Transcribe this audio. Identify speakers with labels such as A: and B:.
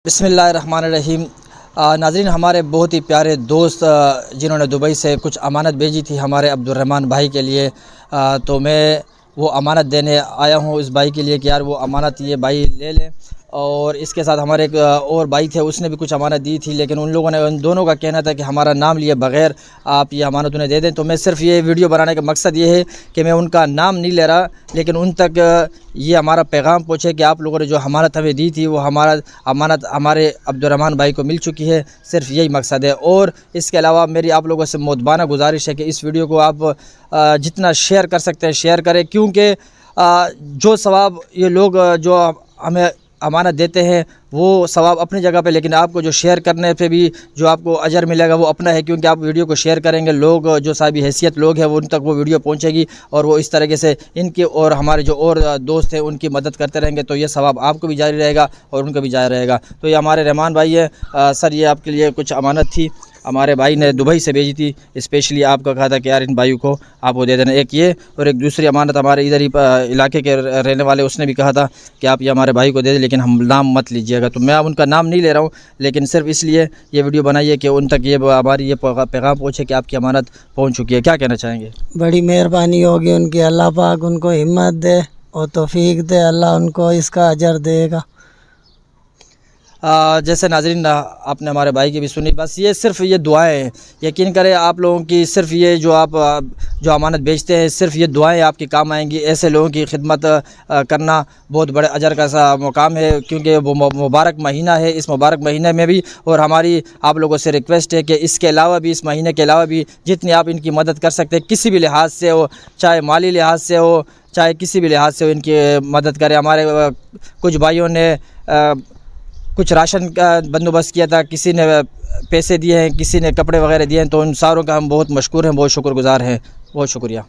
A: بسم اللہ الرحمن الرحیم۔ ناظرین، ہمارے بہت ہی پیارے دوست جنہوں نے دبئی سے کچھ امانت بھیجی تھی ہمارے عبدالرحمن بھائی کے لیے، تو میں وہ امانت دینے آیا ہوں اس بھائی کے لیے کہ یار وہ امانت یہ بھائی لے لیں۔ اور اس کے ساتھ ہمارے ایک اور بھائی تھے، اس نے بھی کچھ امانت دی تھی، لیکن ان لوگوں نے ان دونوں کا کہنا تھا کہ ہمارا نام لیے بغیر آپ یہ امانت انہیں دے دیں۔ تو میں صرف یہ ویڈیو بنانے کا مقصد یہ ہے کہ میں ان کا نام نہیں لے رہا، لیکن ان تک یہ ہمارا پیغام پہنچے کہ آپ لوگوں نے جو امانت ہمیں دی تھی وہ امانت ہمارے عبدالرحمن بھائی کو مل چکی ہے۔ صرف یہی مقصد ہے، اور اس کے علاوہ میری آپ لوگوں سے مؤدبانہ گزارش ہے کہ اس ویڈیو کو آپ جتنا شیئر کر سکتے ہیں شیئر کریں، کیونکہ جو ثواب یہ لوگ جو ہمیں امانت دیتے ہیں وہ ثواب اپنی جگہ پہ، لیکن آپ کو جو شیئر کرنے پہ بھی جو آپ کو اجر ملے گا وہ اپنا ہے، کیونکہ آپ ویڈیو کو شیئر کریں گے، لوگ جو صاحب حیثیت لوگ ہیں وہ ان تک وہ ویڈیو پہنچے گی، اور وہ اس طریقے سے ان کے اور ہمارے جو اور دوست ہیں ان کی مدد کرتے رہیں گے، تو یہ ثواب آپ کو بھی جاری رہے گا اور ان کو بھی جاری رہے گا۔ تو یہ ہمارے رحمان بھائی ہے، سر یہ آپ کے لیے کچھ امانت تھی، ہمارے بھائی نے دبئی سے بھیجی تھی، اسپیشلی آپ کا کہا تھا کہ یار ان بھائیوں کو آپ وہ دے دینا، ایک یہ، اور ایک دوسری امانت ہمارے ادھر ہی علاقے کے رہنے والے اس نے بھی کہا تھا کہ آپ یہ ہمارے بھائی کو دے دیں، لیکن ہم نام مت لیجیے گا۔ تو میں ان کا نام نہیں لے رہا ہوں، لیکن صرف اس لیے یہ ویڈیو بنائیے کہ ان تک یہ ہماری یہ پیغام پہنچے کہ آپ کی امانت پہنچ چکی ہے۔ کیا کہنا چاہیں گے؟
B: بڑی مہربانی ہوگی ان کی، اللہ پاک ان کو ہمت دے اور توفیق دے، اللہ ان کو اس کا اجر دے گا۔
A: جیسے ناظرین آپ نے ہمارے بھائی کی بھی سنی، بس یہ صرف یہ دعائیں ہیں، یقین کریں آپ لوگوں کی صرف یہ جو آپ جو امانت بیچتے ہیں صرف یہ دعائیں آپ کے کام آئیں گی۔ ایسے لوگوں کی خدمت کرنا بہت بڑے اجر کا سا مقام ہے، کیونکہ وہ مبارک مہینہ ہے، اس مبارک مہینے میں بھی، اور ہماری آپ لوگوں سے ریکویسٹ ہے کہ اس کے علاوہ بھی، اس مہینے کے علاوہ بھی جتنی آپ ان کی مدد کر سکتے ہیں کسی بھی لحاظ سے ہو، چاہے مالی لحاظ سے ہو چاہے کسی بھی لحاظ سے ہو، ان کی مدد کریں۔ ہمارے کچھ بھائیوں نے کچھ راشن کا بندوبست کیا تھا، کسی نے پیسے دیے ہیں، کسی نے کپڑے وغیرہ دیے ہیں، تو ان ساروں کا ہم بہت مشکور ہیں، بہت شکر گزار ہیں، بہت شکریہ۔